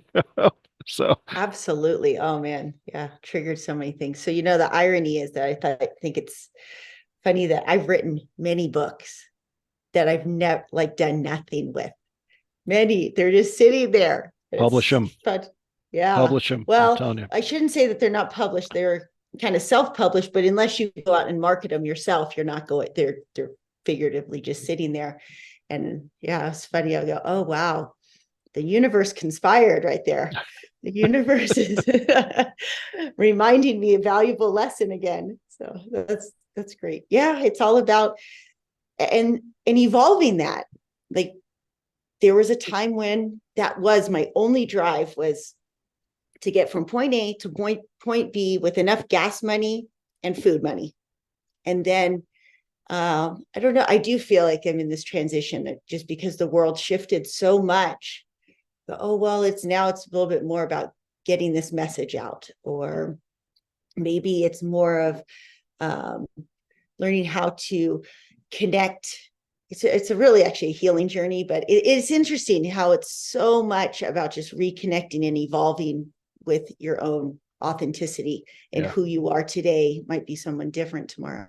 So Absolutely. Oh man. Yeah. Triggered so many things. So, the irony is that I think it's funny that I've written many books that I've never done nothing with. Many, they're just sitting there. publish It's them, fun. Yeah. publish them. I'm Well, telling you. I shouldn't say that they're not published. They're kind of self-published, but unless you go out and market them yourself, you're not going, they're figuratively just sitting there. And yeah, it's funny. I go, oh wow, the universe conspired right there. The universe is reminding me a valuable lesson again. So that's great. Yeah, it's all about and evolving that. Like there was a time when that was my only drive, was to get from point A to point B with enough gas money and food money. And then I don't know, I do feel like I'm in this transition just because the world shifted so much. But, oh, well, it's a little bit more about getting this message out, or maybe it's more of learning how to connect. It's a really actually a healing journey, but it's interesting how it's so much about just reconnecting and evolving with your own authenticity, and Yeah, who you are today might be someone different tomorrow.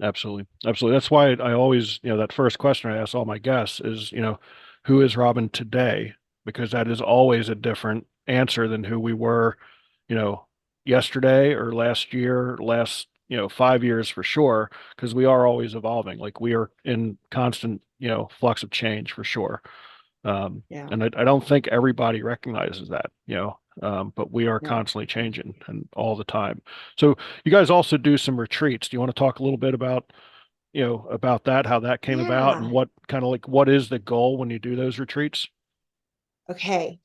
absolutely. Absolutely. That's why I always, that first question I ask all my guests is, who is Robyn today? Because that is always a different answer than who we were, you know, yesterday or last year, last, 5 years for sure, because we are always evolving. Like we are in constant, flux of change for sure. Yeah. And I don't think everybody recognizes that, but we are No. constantly changing and all the time. So you guys also do some retreats. Do you want to talk a little bit about, about that, how that came about, and Yeah. what kind of like what is the goal when you do those retreats? Okay.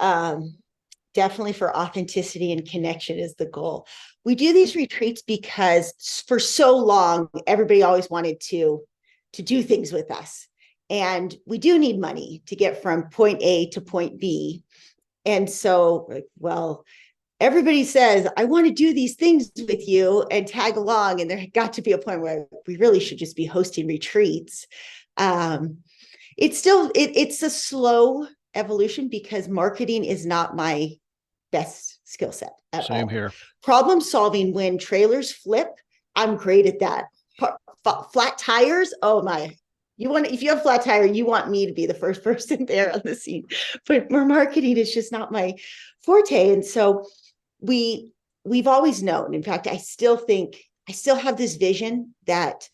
Um, Definitely for authenticity and connection is the goal. We do these retreats because for so long, everybody always wanted to do things with us. And we do need money to get from point A to point B. And so, well, everybody says, I want to do these things with you and tag along. And there got to be a point where we really should just be hosting retreats. Um, it's a slow evolution because marketing is not my best skill set at Same all. here. Problem solving when trailers flip, I'm great at that. Flat tires, oh my. If you have flat tire, you want me to be the first person there on the scene. But marketing is just not my forte. And so we've always known. In fact, I still have this vision that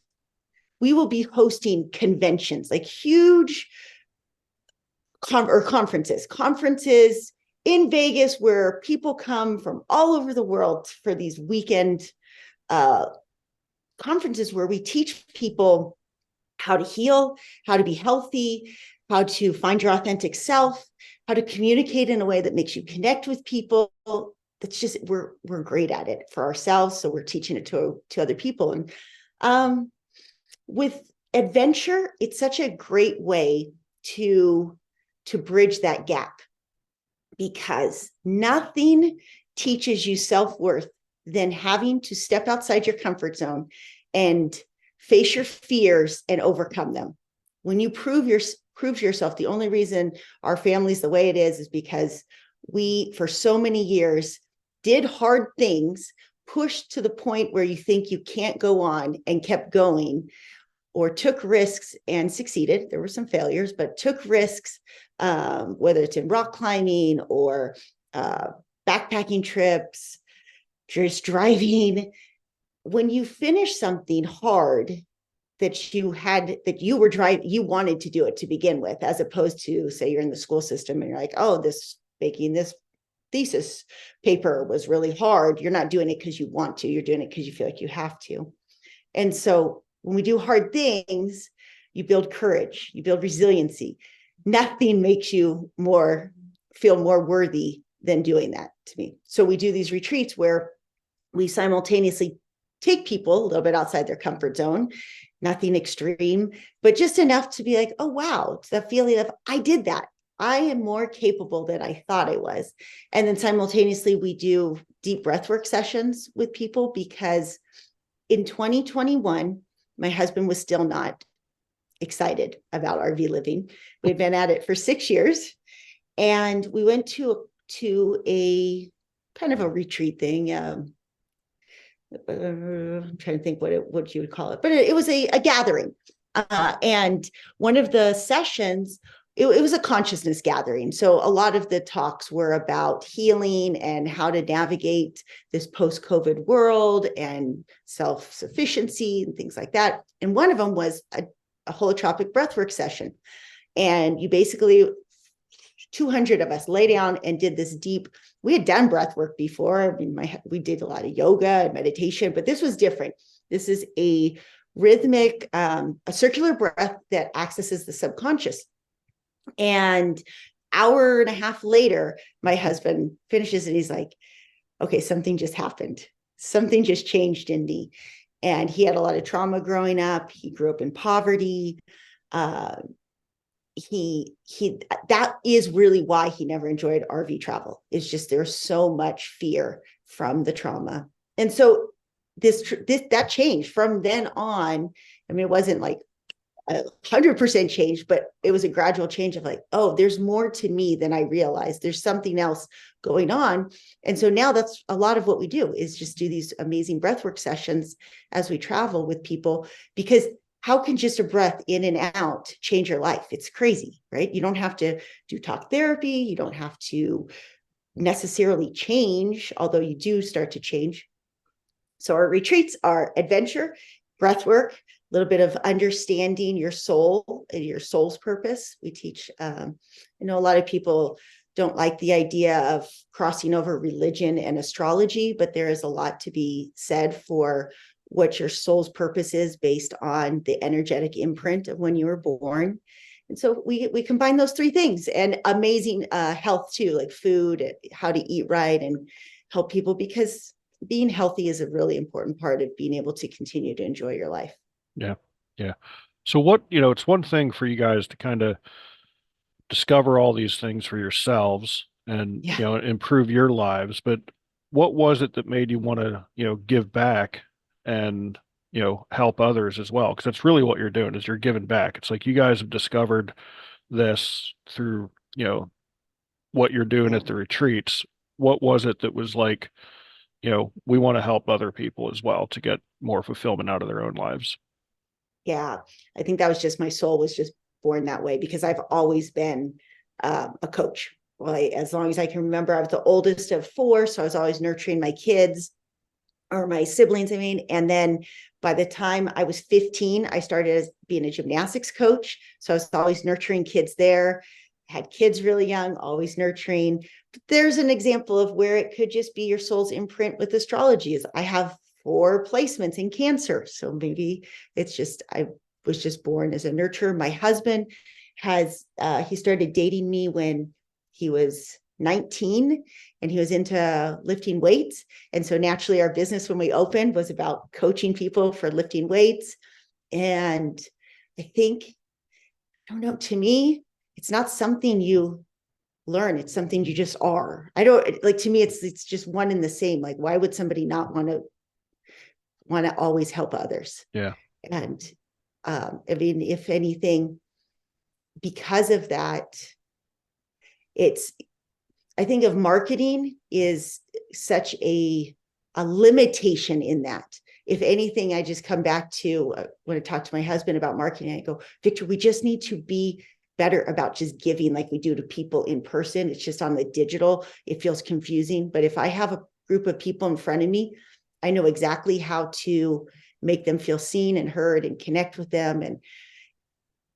we will be hosting conventions, like huge conferences in Vegas, where people come from all over the world for these weekend conferences where we teach people how to heal, how to be healthy, how to find your authentic self, how to communicate in a way that makes you connect with people. That's just we're great at it for ourselves, so we're teaching it to other people. And with adventure, it's such a great way to bridge that gap, because nothing teaches you self-worth than having to step outside your comfort zone and face your fears and overcome them. When you prove yourself, the only reason our family's the way it is because we, for so many years, did hard things, pushed to the point where you think you can't go on and kept going, or took risks and succeeded. There were some failures, but took risks, whether it's in rock climbing or backpacking trips, just driving. When you finish something hard that you were driving, you wanted to do it to begin with, as opposed to, say, you're in the school system and you're like, oh, making this thesis paper was really hard. You're not doing it because you want to, you're doing it because you feel like you have to. And so when we do hard things, you build courage, you build resiliency. Nothing makes you feel more worthy than doing that, to me. So we do these retreats where we simultaneously take people a little bit outside their comfort zone, nothing extreme, but just enough to be like, oh, wow, it's that feeling of, I did that. I am more capable than I thought I was. And then simultaneously, we do deep breathwork sessions with people, because in 2021, my husband was still not excited about RV living. We'd been at it for 6 years, and we went to a kind of a retreat thing. I'm trying to think what you would call it, but it was a gathering. And one of the sessions, it was a consciousness gathering. So a lot of the talks were about healing and how to navigate this post-COVID world and self-sufficiency and things like that. And one of them was a holotropic breathwork session. And you basically, 200 of us lay down and did this deep, we had done breath work before. I mean, we did a lot of yoga and meditation, but this was different. This is a rhythmic, a circular breath that accesses the subconscious. And hour and a half later, my husband finishes and he's like, okay, something just happened. Something just changed in me. And he had a lot of trauma growing up. He grew up in poverty. That is really why he never enjoyed RV travel. It's just there's so much fear from the trauma. And so that changed from then on. I mean, it wasn't like 100% change, but it was a gradual change of like, oh, there's more to me than I realized. There's something else going on. And so now that's a lot of what we do, is just do these amazing breathwork sessions as we travel with people, because how can just a breath in and out change your life? It's crazy, right? You don't have to do talk therapy. You don't have to necessarily change, although you do start to change. So our retreats are adventure, breath work, a little bit of understanding your soul and your soul's purpose. We teach, I know a lot of people don't like the idea of crossing over religion and astrology, but there is a lot to be said for what your soul's purpose is based on the energetic imprint of when you were born. And so we combine those three things, and amazing health too, like food, how to eat right, and help people, because being healthy is a really important part of being able to continue to enjoy your life. Yeah. Yeah. So it's one thing for you guys to kind of discover all these things for yourselves and, Yeah. improve your lives, but what was it that made you want to, give back and, help others as well? Because that's really what you're doing, is you're giving back. It's like you guys have discovered this through, what you're doing Yeah. at the retreats. What was it that was like, we want to help other people as well to get more fulfillment out of their own lives? Yeah. I think that was just, my soul was just born that way, because I've always been a coach. Well, as long as I can remember, I was the oldest of four. So I was always nurturing my kids, or my siblings, I mean. And then by the time I was 15, I started as being a gymnastics coach. So I was always nurturing kids there, had kids really young, always nurturing. But there's an example of where it could just be your soul's imprint with astrology. Is I have 4 placements in Cancer. So maybe it's just, I was just born as a nurturer. My husband he started dating me when he was 19, and he was into lifting weights. And so naturally our business when we opened was about coaching people for lifting weights. And I think, I don't know, to me, it's not something you learn. It's something you just are. I don't like, to me, it's just one and the same. Like, why would somebody not want to always help others? Yeah. And I mean, if anything, because of that, I think of marketing is such a a limitation in that. If anything, I just come back to when I talk to my husband about marketing, I go, Victor, we just need to be better about just giving like we do to people in person. It's just on the digital, it feels confusing. But if I have a group of people in front of me, I know exactly how to make them feel seen and heard and connect with them.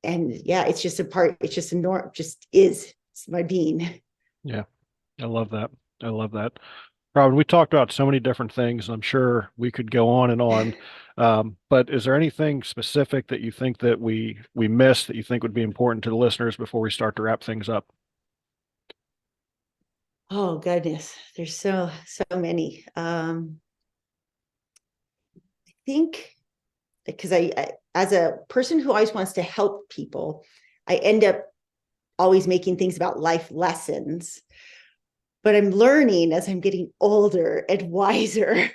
And yeah, it's just a part, it's just a norm, just is, it's my being. Yeah. I love that. I love that. Robyn, we talked about so many different things. I'm sure we could go on and on. But is there anything specific that you think that we missed that you think would be important to the listeners before we start to wrap things up? Oh goodness, there's so many. I think because I, as a person who always wants to help people, I end up always making things about life lessons. But I'm learning as I'm getting older and wiser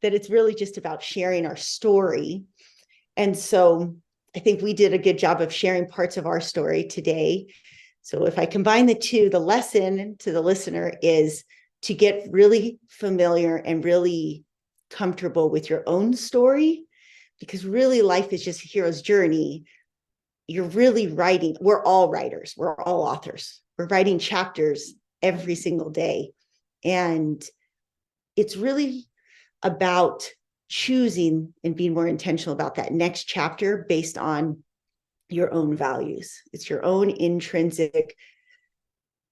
that it's really just about sharing our story. And so I think we did a good job of sharing parts of our story today. So if I combine the two, the lesson to the listener is to get really familiar and really comfortable with your own story, because really life is just a hero's journey. You're really writing, we're all writers, we're all authors. We're writing chapters every single day. And it's really about choosing and being more intentional about that next chapter based on your own values. It's your own intrinsic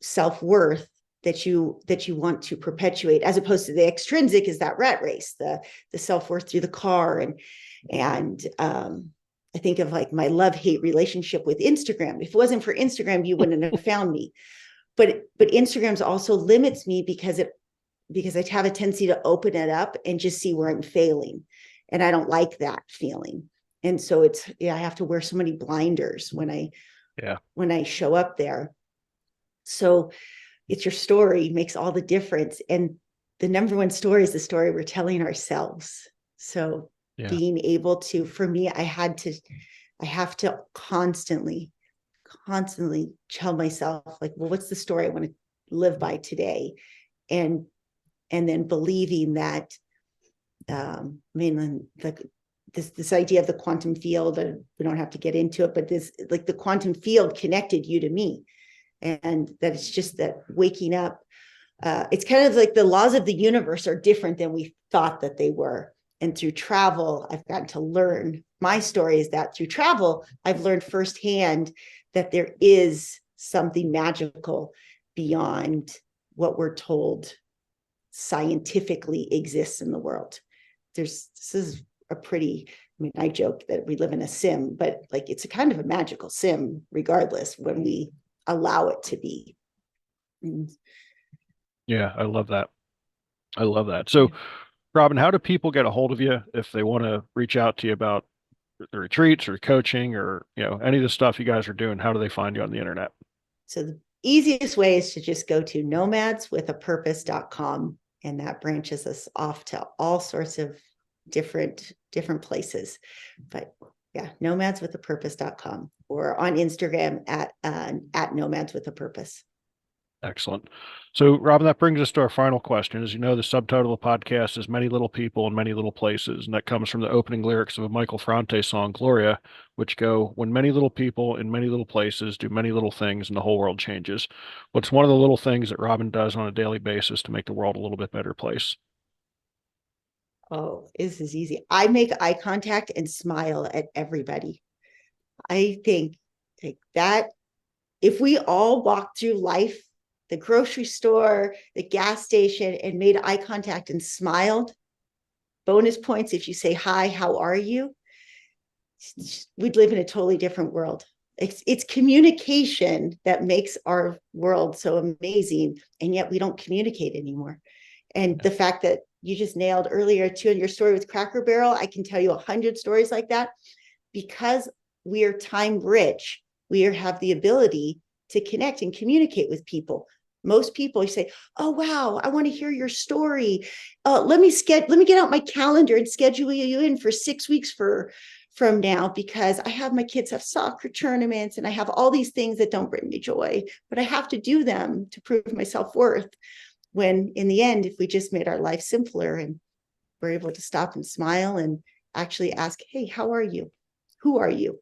self-worth that you want to perpetuate, as opposed to the extrinsic is that rat race, the self-worth through the car. And I think of like my love-hate relationship with Instagram. If it wasn't for Instagram, you wouldn't have found me. But Instagram's also limits me because I have a tendency to open it up and just see where I'm failing. And I don't like that feeling. And so I have to wear so many blinders when I show up there. So it's your story makes all the difference. And the number one story is the story we're telling ourselves. So Yeah. being able to, for me, I have to constantly tell myself like, well, what's the story I want to live by today? And then believing that, mainly this idea of the quantum field, we don't have to get into it, but this, like the quantum field connected you to me. And that it's just that waking up, it's kind of like the laws of the universe are different than we thought that they were. And through travel, I've gotten to learn. My story is that through travel, I've learned firsthand that there is something magical beyond what we're told scientifically exists in the world. This is a pretty, I mean, I joke that we live in a sim, but like it's a kind of a magical sim regardless when we allow it to be. And Yeah, I love that. I love that. So, Robyn, how do people get a hold of you if they want to reach out to you about the retreats or coaching or, any of the stuff you guys are doing? How do they find you on the internet? so the easiest way is to just go to nomadswithapurpose.com, and that branches us off to all sorts of different places. But yeah, nomadswithapurpose.com, or on Instagram at nomads with a purpose. Excellent. So, Robyn, that brings us to our final question. As you know, the subtitle of the podcast is Many Little People in Many Little Places, and that comes from the opening lyrics of a Michael Franti song, Gloria, which go, when many little people in many little places do many little things and the whole world changes. What's one of the little things that Robyn does on a daily basis to make the world a little bit better place? Oh, this is easy. I make eye contact and smile at everybody. I think like that, if we all walked through life, the grocery store, the gas station, and made eye contact and smiled, bonus points if you say, hi, how are you? We'd live in a totally different world. It's communication that makes our world so amazing, and yet we don't communicate anymore. And the fact that you just nailed earlier too in your story with Cracker Barrel, I can tell you 100 stories like that, because we are time rich. We have the ability to connect and communicate with people. Most people, you say, oh wow, I want to hear your story. Let me get out my calendar and schedule you in for 6 weeks from now, because I have my kids have soccer tournaments and I have all these things that don't bring me joy, but I have to do them to prove my self-worth. When in the end, if we just made our life simpler and we're able to stop and smile and actually ask, hey, how are you? Who are you?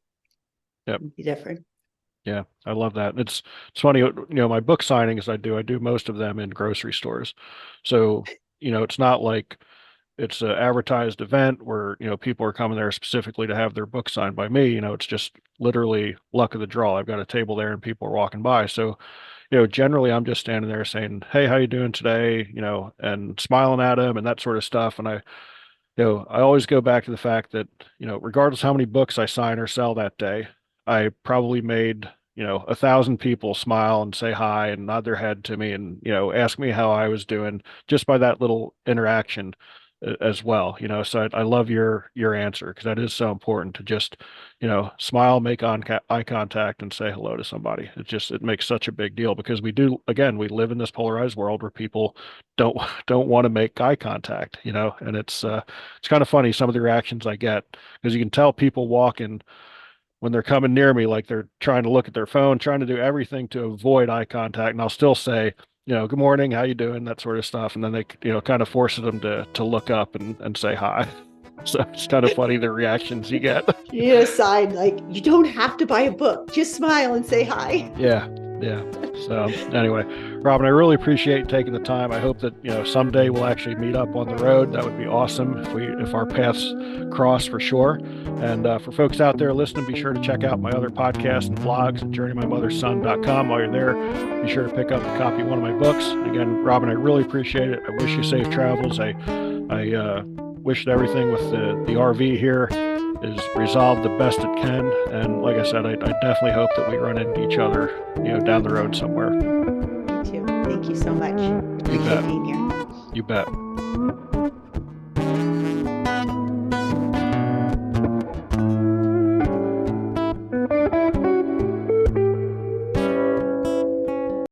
Yep. It'd be different. Yeah, I love that. It's funny, my book signings I do most of them in grocery stores. So, it's not like it's an advertised event where, people are coming there specifically to have their book signed by me. It's just literally luck of the draw. I've got a table there and people are walking by. So, generally I'm just standing there saying, "Hey, how you doing today?" And smiling at them and that sort of stuff. And I always go back to the fact that, regardless how many books I sign or sell that day, I probably made, 1,000 people smile and say hi and nod their head to me and, ask me how I was doing just by that little interaction as well. So I love your answer because that is so important to just, smile, make eye contact and say hello to somebody. It makes such a big deal because again, we live in this polarized world where people don't don't want to make eye contact, and it's kind of funny some of the reactions I get because you can tell people walking when they're coming near me, like they're trying to look at their phone, trying to do everything to avoid eye contact. And I'll still say, good morning, how you doing, that sort of stuff. And then they, kind of forces them to look up and say hi. So it's kind of funny the reactions you get. You need a sign like, you don't have to buy a book, just smile and say hi. Yeah, yeah. So anyway, Robyn, I really appreciate taking the time. I hope that someday we'll actually meet up on the road. That would be awesome if our paths cross for sure. And for folks out there listening, be sure to check out my other podcasts and blogs at journeymymotherson.com. While you're there, be sure to pick up a copy of one of my books. Again, Robyn, I really appreciate it. I wish you safe travels. I wish that everything with the RV here is resolved the best it can. And like I said, I definitely hope that we run into each other, down the road somewhere. Me too. Thank you so much. You Appreciate bet. being here. You bet.